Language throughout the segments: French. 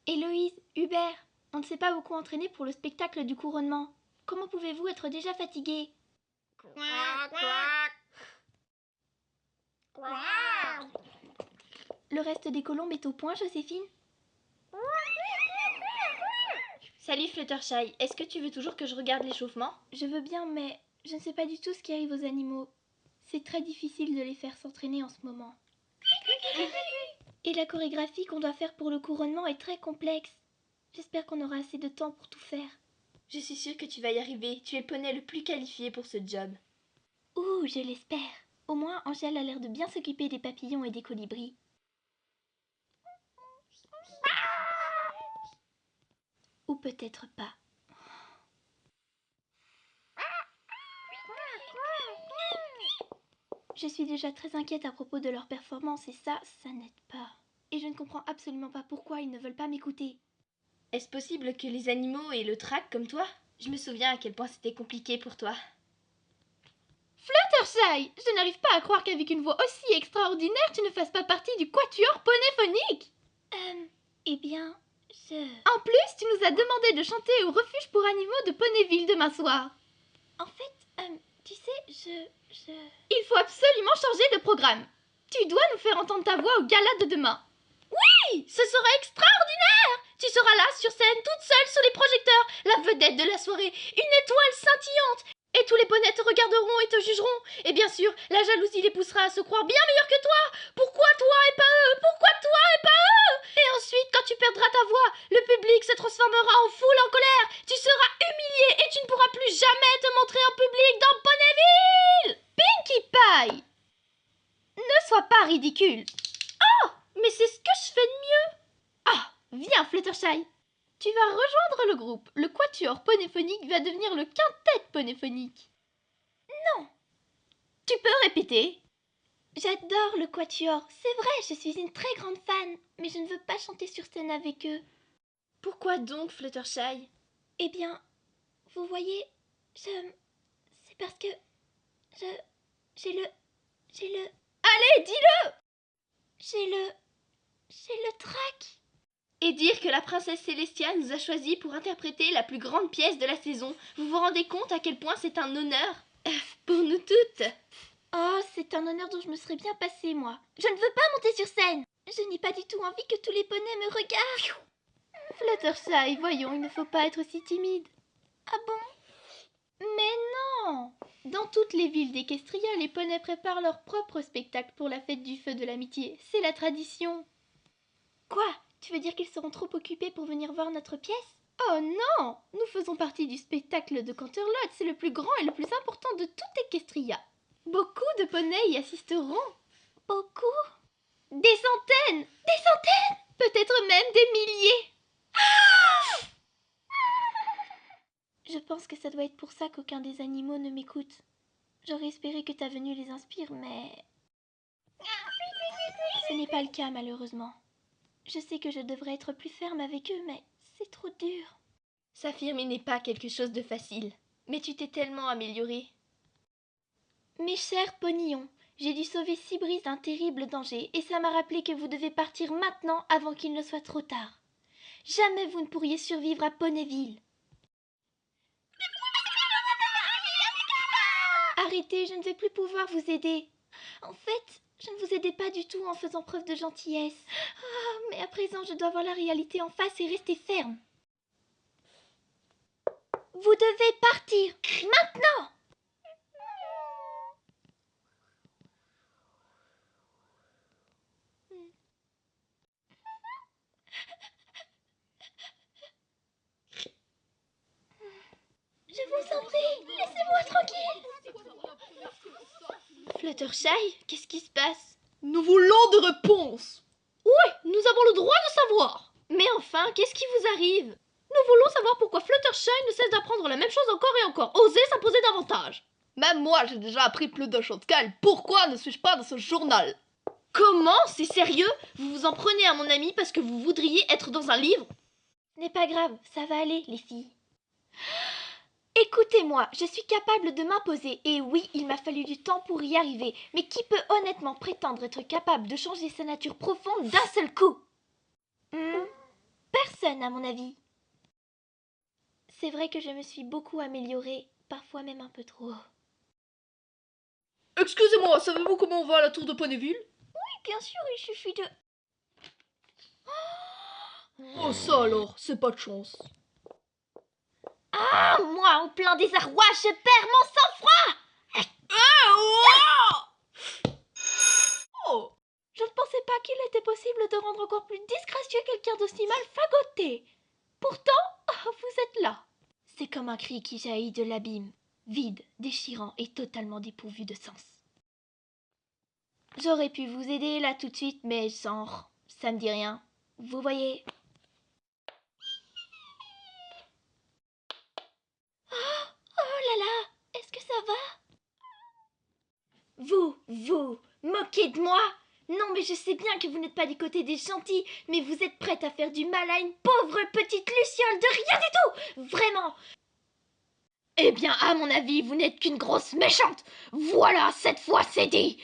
Héloïse, Hubert, on ne s'est pas beaucoup entraîné pour le spectacle du couronnement. Comment pouvez-vous être déjà fatigués? Le reste des colombes est au point, Joséphine? Salut Fluttershy, est-ce que tu veux toujours que je regarde l'échauffement? Je veux bien, mais je ne sais pas du tout ce qui arrive aux animaux. C'est très difficile de les faire s'entraîner en ce moment. Et la chorégraphie qu'on doit faire pour le couronnement est très complexe. J'espère qu'on aura assez de temps pour tout faire. Je suis sûre que tu vas y arriver, tu es le poney le plus qualifié pour ce job. Ouh, je l'espère. Au moins, Angèle a l'air de bien s'occuper des papillons et des colibris. Ou peut-être pas. Je suis déjà très inquiète à propos de leur performance et ça n'aide pas. Et je ne comprends absolument pas pourquoi ils ne veulent pas m'écouter. Est-ce possible que les animaux aient le trac comme toi? Je me souviens à quel point c'était compliqué pour toi. Fluttershy, je n'arrive pas à croire qu'avec une voix aussi extraordinaire, tu ne fasses pas partie du quatuor ponéphonique. Eh bien, En plus, tu nous as demandé de chanter au refuge pour animaux de Ponyville demain soir. En fait, tu sais, Il faut absolument changer de programme. Tu dois nous faire entendre ta voix au gala de demain. Oui, ce sera extraordinaire. Tu seras là sur scène toute seule sous les projecteurs, la vedette de la soirée, une étoile scintillante. Et tous les poneys te regarderont et te jugeront. Et bien sûr, la jalousie les poussera à se croire bien meilleurs que toi. Pourquoi toi et pas eux? Pourquoi toi et pas eux? Et ensuite, quand tu perdras ta voix, le public se transformera en foule en colère. Tu seras humilié et tu ne pourras plus jamais te montrer en public dans Ponyville. Pinkie Pie, ne sois pas ridicule. Oh, mais c'est ce que je fais de mieux. Ah, viens Fluttershy. Tu vas rejoindre le groupe. Le quatuor ponéphonique va devenir le quintet ponéphonique. Non. Tu peux répéter? J'adore le quatuor. C'est vrai, je suis une très grande fan. Mais je ne veux pas chanter sur scène avec eux. Pourquoi donc, Fluttershy? Eh bien, vous voyez, c'est parce que... J'ai le... Allez, dis-le! J'ai le trac. Et dire que la princesse Célestia nous a choisis pour interpréter la plus grande pièce de la saison. Vous vous rendez compte à quel point c'est un honneur pour nous toutes? Oh, c'est un honneur dont je me serais bien passée, moi. Je ne veux pas monter sur scène. Je n'ai pas du tout envie que tous les poneys me regardent. Fluttershy, voyons, il ne faut pas être si timide. Ah bon? Mais non! Dans toutes les villes d'Equestria, les poneys préparent leur propre spectacle pour la fête du feu de l'amitié. C'est la tradition. Quoi? Tu veux dire qu'ils seront trop occupés pour venir voir notre pièce? Oh non! Nous faisons partie du spectacle de Canterlot. C'est le plus grand et le plus important de toute Equestria. Beaucoup de poneys y assisteront. Beaucoup? Des centaines! Des centaines! Peut-être même des milliers! Je pense que ça doit être pour ça qu'aucun des animaux ne m'écoute. J'aurais espéré que ta venue les inspire, mais... ce n'est pas le cas, malheureusement. Je sais que je devrais être plus ferme avec eux, mais c'est trop dur. S'affirmer n'est pas quelque chose de facile. Mais tu t'es tellement améliorée. Mes chers ponillons, j'ai dû sauver Cybris d'un terrible danger, et ça m'a rappelé que vous devez partir maintenant avant qu'il ne soit trop tard. Jamais vous ne pourriez survivre à Ponyville. Arrêtez, je ne vais plus pouvoir vous aider. En fait, je ne vous aidais pas du tout en faisant preuve de gentillesse. Ah, mais à présent, je dois voir la réalité en face et rester ferme. Vous devez partir, maintenant! Je vous en prie, laissez-moi tranquille. Fluttershy, qu'est-ce qui se passe? Nous voulons des réponses. Oui, nous avons le droit de savoir. Mais enfin, qu'est-ce qui vous arrive? Nous voulons savoir pourquoi Fluttershy ne cesse d'apprendre la même chose encore et encore. Osez s'imposer davantage. Même moi, j'ai déjà appris plus de choses qu'elle. Pourquoi ne suis-je pas dans ce journal? Comment? C'est sérieux? Vous vous en prenez à mon ami parce que vous voudriez être dans un livre? Ce n'est pas grave, ça va aller, les filles. Écoutez-moi, je suis capable de m'imposer, et oui, il m'a fallu du temps pour y arriver, mais qui peut honnêtement prétendre être capable de changer sa nature profonde d'un seul coup? Personne. personne, à mon avis. C'est vrai que je me suis beaucoup améliorée, parfois même un peu trop. Excusez-moi, savez-vous comment on va à la tour de Ponyville? Oui, bien sûr, il suffit de... Oh ça alors, c'est pas de chance. Ah, moi, en plein désarroi, je perds mon sang-froid! Oh! Je ne pensais pas qu'il était possible de rendre encore plus disgracieux quelqu'un d'aussi mal fagoté. Pourtant, vous êtes là. C'est comme un cri qui jaillit de l'abîme, vide, déchirant et totalement dépourvu de sens. J'aurais pu vous aider là tout de suite, mais genre, ça me dit rien. Vous voyez... Oh là là, est-ce que ça va? Vous moquez de moi? Non, mais je sais bien que vous n'êtes pas du côté des gentils, mais vous êtes prête à faire du mal à une pauvre petite luciole de rien du tout! Vraiment! Eh bien, à mon avis, vous n'êtes qu'une grosse méchante! Voilà, cette fois c'est dit!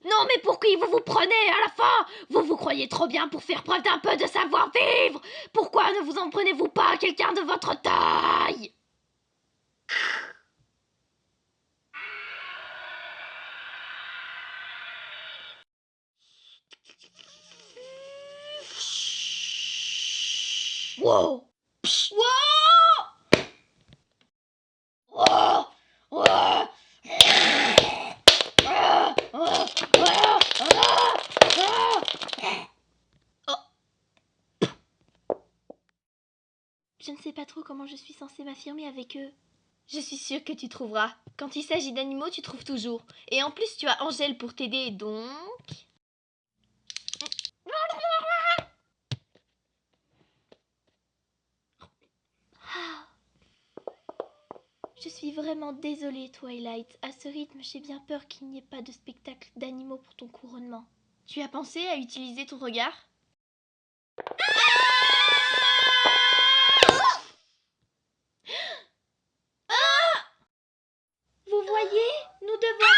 Non, mais pour qui vous vous prenez à la fin? Vous vous croyez trop bien pour faire preuve d'un peu de savoir-vivre! Pourquoi ne vous en prenez-vous pas à quelqu'un de votre taille? Wow! Wow! Wow! Je ne sais pas trop comment je suis censée m'affirmer avec eux. Je suis sûre que tu trouveras. Quand il s'agit d'animaux, tu trouves toujours. Et en plus, tu as Angèle pour t'aider, donc... Je suis vraiment désolée, Twilight. À ce rythme, j'ai bien peur qu'il n'y ait pas de spectacle d'animaux pour ton couronnement. Tu as pensé à utiliser ton regard? Vous voyez, nous devons...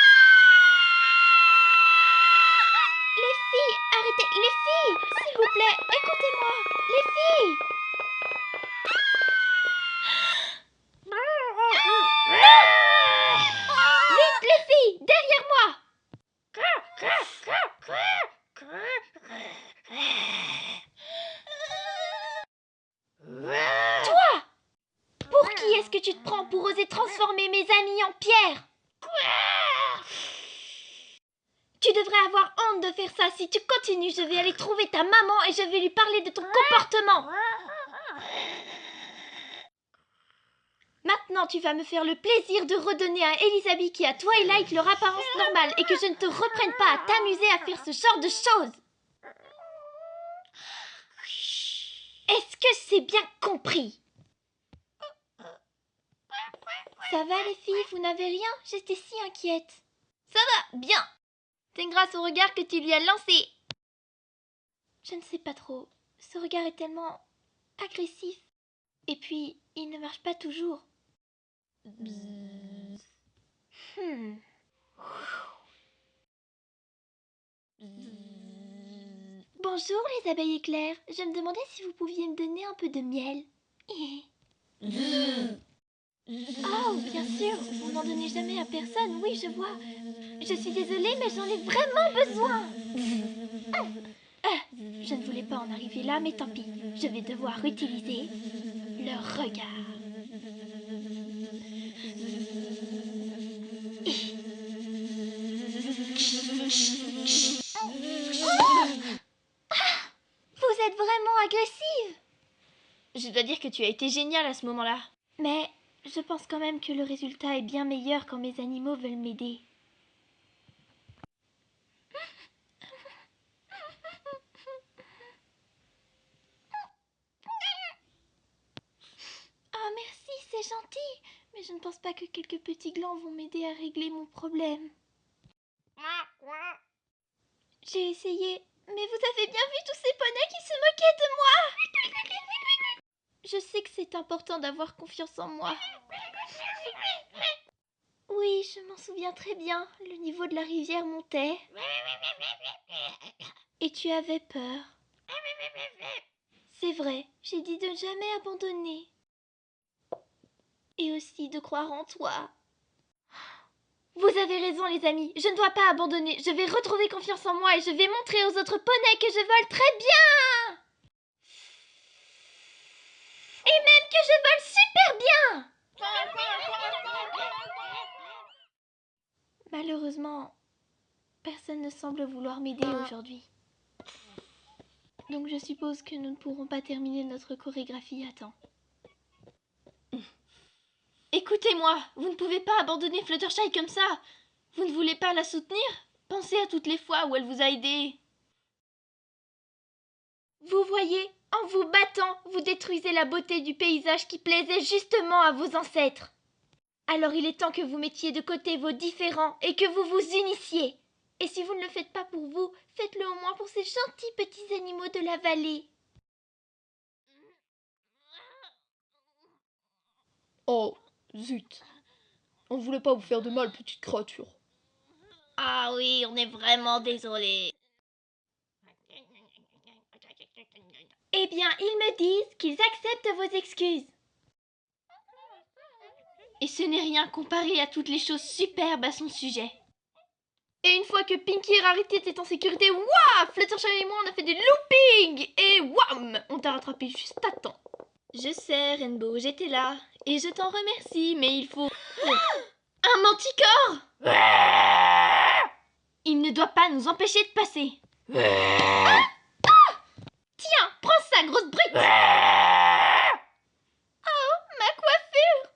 Les filles, arrêtez, les filles, s'il vous plaît, écoutez-moi, les filles. Vite, les filles, derrière moi. Toi, pour qui est-ce que tu te prends pour oser transformer mes amis en pierre? Tu devrais avoir honte de faire ça. Si tu continues, je vais aller trouver ta maman et je vais lui parler de ton comportement. Maintenant, tu vas me faire le plaisir de redonner à Elisabeth et à Twilight leur apparence normale et que je ne te reprenne pas à t'amuser à faire ce genre de choses. Est-ce que c'est bien compris? Ça va les filles, vous n'avez rien? J'étais si inquiète. Ça va, bien. C'est grâce au regard que tu lui as lancé. Je ne sais pas trop. Ce regard est tellement agressif. Et puis, il ne marche pas toujours. Bonjour les abeilles éclairs. Je me demandais si vous pouviez me donner un peu de miel. Oh, bien sûr, vous n'en donnez jamais à personne, oui, je vois. Je suis désolée, mais j'en ai vraiment besoin. Je ne voulais pas en arriver là, mais tant pis. Je vais devoir utiliser leur regard. Vous êtes vraiment agressive. Je dois dire que tu as été géniale à ce moment-là. Mais je pense quand même que le résultat est bien meilleur quand mes animaux veulent m'aider. Ah merci, c'est gentil. Mais je ne pense pas que quelques petits glands vont m'aider à régler mon problème. J'ai essayé, mais vous avez bien vu tous ces poneys qui se moquaient de moi. Je sais que c'est important d'avoir confiance en moi. Oui, je m'en souviens très bien. Le niveau de la rivière montait. Et tu avais peur. C'est vrai, j'ai dit de ne jamais abandonner. Et aussi de croire en toi. Vous avez raison les amis, je ne dois pas abandonner. Je vais retrouver confiance en moi et je vais montrer aux autres poneys que je vole très bien. Et même que je vole super bien. Malheureusement, personne ne semble vouloir m'aider aujourd'hui. Donc je suppose que nous ne pourrons pas terminer notre chorégraphie à temps. Écoutez-moi, vous ne pouvez pas abandonner Fluttershy comme ça. Vous ne voulez pas la soutenir? Pensez à toutes les fois où elle vous a aidé. Vous voyez, en vous battant, vous détruisez la beauté du paysage qui plaisait justement à vos ancêtres. Alors il est temps que vous mettiez de côté vos différends et que vous vous unissiez. Et si vous ne le faites pas pour vous, faites-le au moins pour ces gentils petits animaux de la vallée. Oh, zut. On ne voulait pas vous faire de mal, petite créature. Ah oui, on est vraiment désolé. Eh bien, ils me disent qu'ils acceptent vos excuses. Et ce n'est rien comparé à toutes les choses superbes à son sujet. Et une fois que Pinkie et Rarity étaient en sécurité, waouh, Fluttershy et moi on a fait des loopings. Et wham, on t'a rattrapé juste à temps. Je sais, Rainbow, j'étais là. Et je t'en remercie, mais il faut... Un manticore! Il ne doit pas nous empêcher de passer. Tiens, prends ça, grosse brute. Oh, ma coiffure.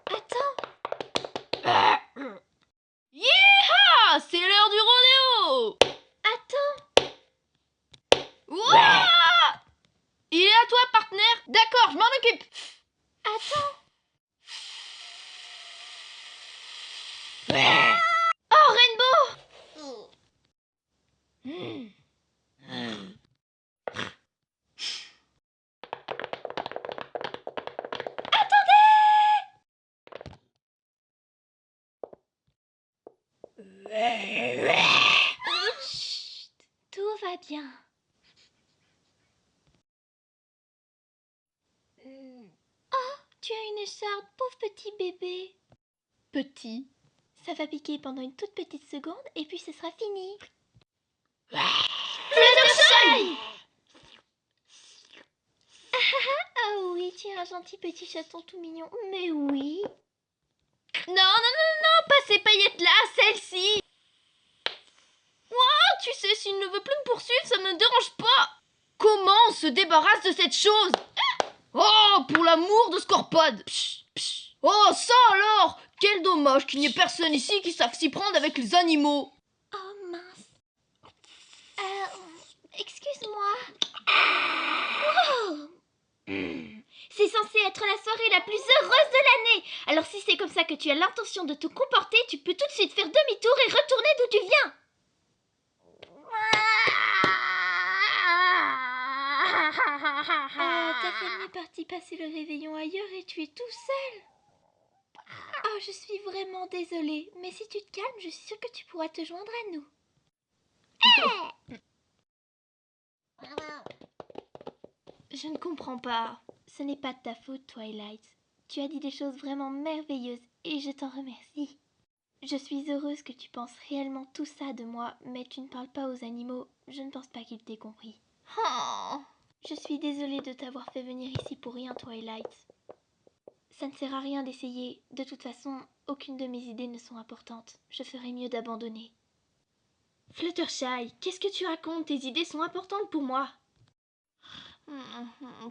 Attends. Yeeha! C'est l'heure du rodéo! Attends. Wouah! Il est à toi, partenaire! D'accord, je m'en occupe. Attends. Oh, Rainbow! Chut, tout va bien. Oh, tu as une écharpe, pauvre petit bébé. Petit. Ça va piquer pendant une toute petite seconde et puis ce sera fini. Fluttershy! Oh oui, tu es un gentil petit chaton tout mignon. Mais oui. Non, non, non, non, pas ces paillettes-là, celle-ci! Oh, tu sais, s'il ne veut plus me poursuivre, ça me dérange pas! Comment on se débarrasse de cette chose? Oh, pour l'amour de Scorpode. Psh, psh. Oh, ça alors. Quel dommage qu'il n'y ait personne ici qui sache s'y prendre avec les animaux. Oh mince. Excuse-moi. Wow. C'est censé être la soirée la plus heureuse de l'année. Alors si c'est comme ça que tu as l'intention de te comporter, tu peux tout de suite faire demi-tour et retourner d'où tu viens. Ta famille est partie passer le réveillon ailleurs et tu es tout seul. Oh, je suis vraiment désolée, mais si tu te calmes, je suis sûre que tu pourras te joindre à nous. Je ne comprends pas. Ce n'est pas de ta faute, Twilight. Tu as dit des choses vraiment merveilleuses et je t'en remercie. Je suis heureuse que tu penses réellement tout ça de moi, mais tu ne parles pas aux animaux. Je ne pense pas qu'ils t'aient compris. Oh. Je suis désolée de t'avoir fait venir ici pour rien, Twilight. Ça ne sert à rien d'essayer. De toute façon, aucune de mes idées ne sont importantes. Je ferais mieux d'abandonner. Fluttershy, qu'est-ce que tu racontes? Tes idées sont importantes pour moi.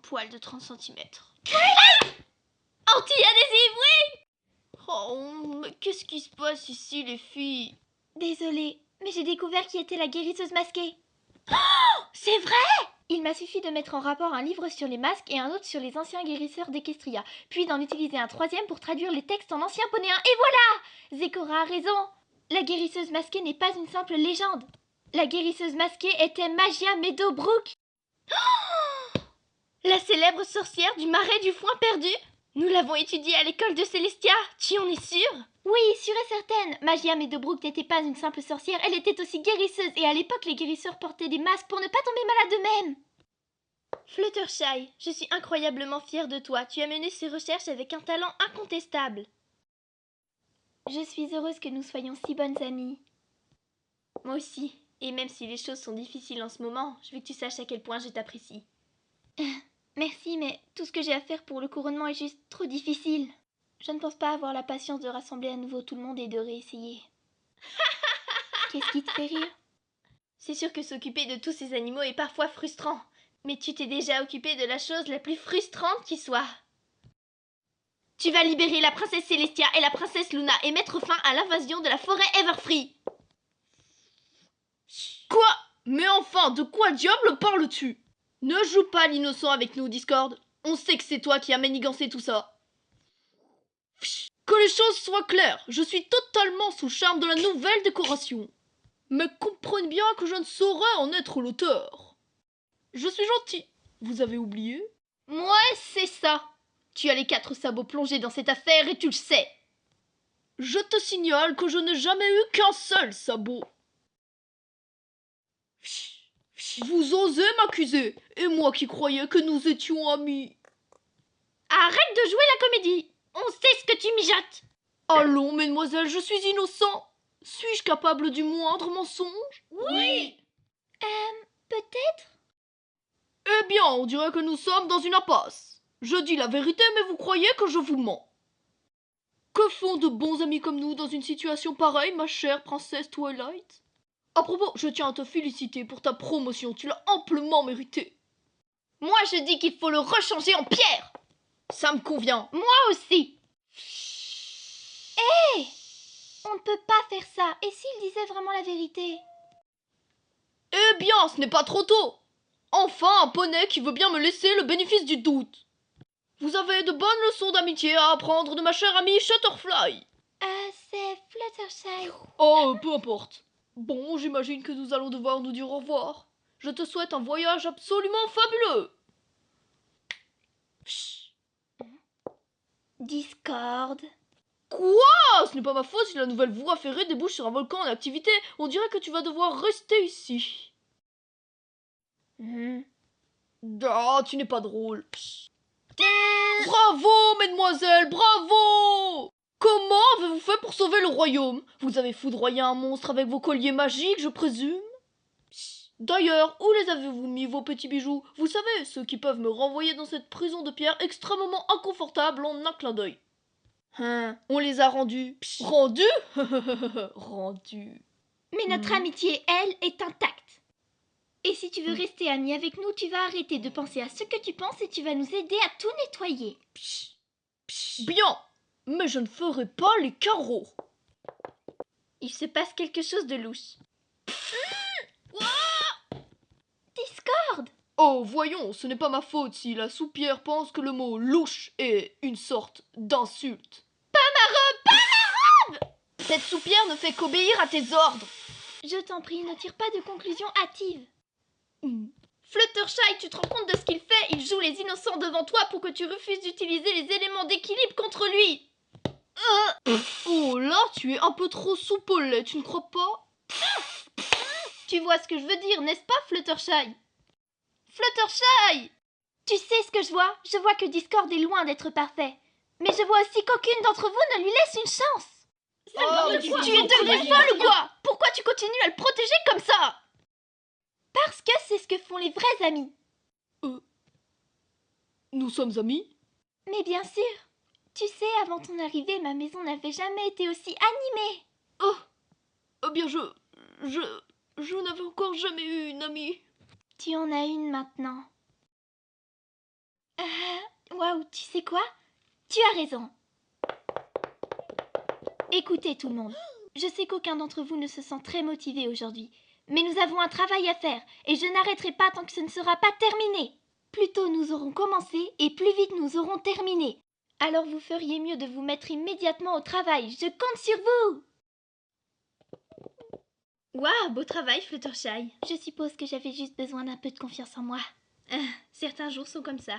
Poil de 30 cm. Anti-adhésive, oui! Oh, mais qu'est-ce qui se passe ici, les filles? Désolée, mais j'ai découvert qui était la guérisseuse masquée. Oh, c'est vrai? Il m'a suffi de mettre en rapport un livre sur les masques et un autre sur les anciens guérisseurs d'Equestria, puis d'en utiliser un troisième pour traduire les textes en ancien ponéen. Et voilà! Zécora a raison. La guérisseuse masquée n'est pas une simple légende. La guérisseuse masquée était Magia Meadowbrook. La célèbre sorcière du marais du foin perdu? Nous l'avons étudiée à l'école de Célestia, tu en es sûre? Oui, sûre et certaine. Magia Meadowbrook n'était pas une simple sorcière, elle était aussi guérisseuse. Et à l'époque, les guérisseurs portaient des masques pour ne pas tomber malade eux-mêmes. Fluttershy, je suis incroyablement fière de toi. Tu as mené ces recherches avec un talent incontestable. Je suis heureuse que nous soyons si bonnes amies. Moi aussi. Et même si les choses sont difficiles en ce moment, je veux que tu saches à quel point je t'apprécie. Merci, mais tout ce que j'ai à faire pour le couronnement est juste trop difficile. Je ne pense pas avoir la patience de rassembler à nouveau tout le monde et de réessayer. Qu'est-ce qui te fait rire? C'est sûr que s'occuper de tous ces animaux est parfois frustrant. Mais tu t'es déjà occupée de la chose la plus frustrante qui soit. Tu vas libérer la princesse Célestia et la princesse Luna et mettre fin à l'invasion de la forêt Everfree. Quoi? Mais enfin, de quoi diable parles-tu? Ne joue pas l'innocent avec nous, Discord. On sait que c'est toi qui as manigancé tout ça. Que les choses soient claires, je suis totalement sous charme de la nouvelle décoration. Mais comprenez bien que je ne saurais en être l'auteur. Je suis gentil. Vous avez oublié? Ouais, c'est ça. Tu as les 4 sabots plongés dans cette affaire et tu le sais. Je te signale que je n'ai jamais eu qu'un seul sabot. Vous osez m'accuser, et moi qui croyais que nous étions amis. Arrête de jouer la comédie. On sait ce que tu mijotes. Allons, mesdemoiselles, je suis innocent. Suis-je capable du moindre mensonge? Oui. Peut-être? Eh bien, on dirait que nous sommes dans une impasse. Je dis la vérité, mais vous croyez que je vous mens. Que font de bons amis comme nous dans une situation pareille, ma chère princesse Twilight? À propos, je tiens à te féliciter pour ta promotion, tu l'as amplement méritée. Moi, je dis qu'il faut le rechanger en pierre. Ça me convient. Moi aussi. Hé! On ne peut pas faire ça. Et s'il disait vraiment la vérité? Eh bien, ce n'est pas trop tôt. Enfin, un poney qui veut bien me laisser le bénéfice du doute. Vous avez de bonnes leçons d'amitié à apprendre de ma chère amie Shutterfly. C'est Fluttershy. Oh, peu importe. Bon, j'imagine que nous allons devoir nous dire au revoir. Je te souhaite un voyage absolument fabuleux. Discord. Quoi? Ce n'est pas ma faute si la nouvelle voie ferrée débouche sur un volcan en activité. On dirait que tu vas devoir rester ici. Ah, tu n'es pas drôle. Bravo, mesdemoiselles, bravo! Comment avez-vous fait pour sauver le royaume? Vous avez foudroyé un monstre avec vos colliers magiques, je présume? D'ailleurs, où les avez-vous mis, vos petits bijoux? Vous savez, ceux qui peuvent me renvoyer dans cette prison de pierre extrêmement inconfortable en un clin d'œil. On les a rendus. Rendus? Rendus. Mais notre amitié, elle, est intacte. Et si tu veux rester amie avec nous, tu vas arrêter de penser à ce que tu penses et tu vas nous aider à tout nettoyer. Bien, mais je ne ferai pas les carreaux. Il se passe quelque chose de louche. Discord! Oh, voyons, ce n'est pas ma faute si la soupière pense que le mot louche est une sorte d'insulte. Pas ma robe! Cette soupière ne fait qu'obéir à tes ordres. Je t'en prie, ne tire pas de conclusion hâtive. Fluttershy, tu te rends compte de ce qu'il fait? Il joue les innocents devant toi pour que tu refuses d'utiliser les éléments d'équilibre contre lui. Oh là, tu es un peu trop soupolée, tu ne crois pas? Tu vois ce que je veux dire, n'est-ce pas, Fluttershy? Fluttershy! Tu sais ce que je vois? Je vois que Discord est loin d'être parfait. Mais je vois aussi qu'aucune d'entre vous ne lui laisse une chance. Tu es devenue folle ou quoi? Pourquoi tu continues à le protéger comme ça? Parce que c'est ce que font les vrais amis. Nous sommes amis? Mais bien sûr. Tu sais, avant ton arrivée, ma maison n'avait jamais été aussi animée. Oh, eh bien je n'avais encore jamais eu une amie. Tu en as une maintenant. Waouh, tu sais quoi? Tu as raison. Écoutez tout le monde, je sais qu'aucun d'entre vous ne se sent très motivé aujourd'hui, mais nous avons un travail à faire et je n'arrêterai pas tant que ce ne sera pas terminé. Plus tôt nous aurons commencé et plus vite nous aurons terminé. Alors vous feriez mieux de vous mettre immédiatement au travail, je compte sur vous! Waouh, beau travail, Fluttershy. Je suppose que j'avais juste besoin d'un peu de confiance en moi. Certains jours sont comme ça.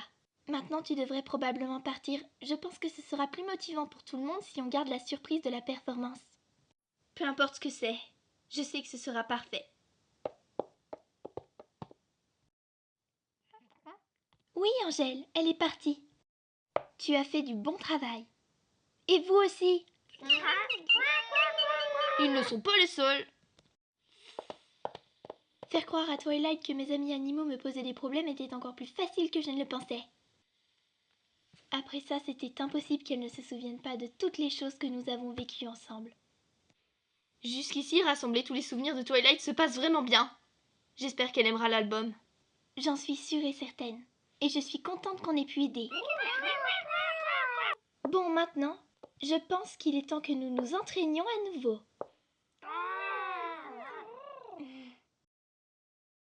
Maintenant, tu devrais probablement partir. Je pense que ce sera plus motivant pour tout le monde si on garde la surprise de la performance. Peu importe ce que c'est, je sais que ce sera parfait. Oui, Angèle, elle est partie. Tu as fait du bon travail. Et vous aussi. Ils ne sont pas les seuls. Faire croire à Twilight que mes amis animaux me posaient des problèmes était encore plus facile que je ne le pensais. Après ça, c'était impossible qu'elle ne se souvienne pas de toutes les choses que nous avons vécues ensemble. Jusqu'ici, rassembler tous les souvenirs de Twilight se passe vraiment bien. J'espère qu'elle aimera l'album. J'en suis sûre et certaine. Et je suis contente qu'on ait pu aider. Bon, maintenant, je pense qu'il est temps que nous nous entraînions à nouveau.